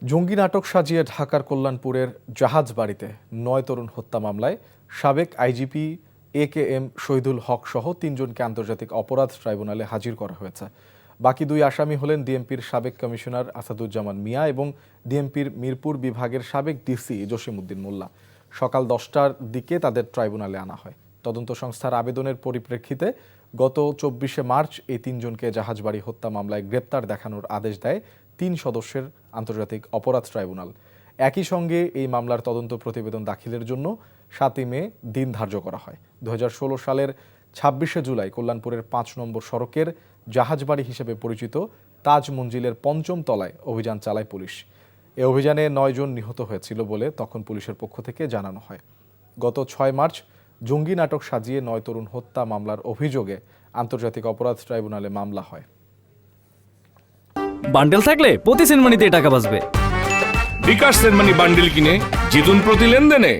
জঙ্গি নাটক সাজিয়ে ঢাকার কল্যাণপুরের জাহাজবাড়িতে ৯ তরুণ হত্যা মামলায় সাবেক আইজিপি AKM শহীদুল হক সহ ৩ জনকে আন্তর্জাতিক অপরাধ ট্রাইব্যুনালে হাজির করা হয়েছে। বাকি ২ আসামি হলেন ডিএমপির সাবেক কমিশনার আসাদুজ্জামান মিয়া এবং ডিএমপির মিরপুর বিভাগের সাবেক ডিসি জসিমউদ্দিন মোল্লা। সকাল ১০টার দিকে তাদের ট্রাইব্যুনালে আনা হয়। তদন্ত সংস্থার আবেদনের পরিপ্রেক্ষিতে গত ২৪শে মার্চ এই ৩ জনকে জাহাজবাড়ি হত্যা মামলায় গ্রেপ্তার দেখানোর আদেশ দেয় ৩ সদস্যের আন্তর্জাতিক অপরাধ ট্রাইব্যুনাল। একই সঙ্গে এই মামলার তদন্ত প্রতিবেদন দাখিলের জন্য ৭ই মে দিন ধার্য করা হয়। ২০১৬ সালের ২৬শে জুলাই কল্যাণপুরের ৫ নম্বর সড়কের জাহাজবাড়ি হিসেবে পরিচিত তাজ মঞ্জিলের ৫ম তলায় অভিযান চালায় পুলিশ। এ অভিযানে ৯ জন নিহত হয়েছিল বলে তখন পুলিশের পক্ষ থেকে জানানো হয়। গত ৬ মার্চ জঙ্গি নাটক সাজিয়ে ৯ তরুণ হত্যা মামলার অভিযোগে আন্তর্জাতিক অপরাধ ট্রাইব্যুনালে মামলা হয়। বান্ডেল থাকলে প্রতি সেনমানিতে টাকা বাঁচবে। বিকাশ সেনমানি বান্ডেল কিনে জিতুন প্রতি লেনদেনে।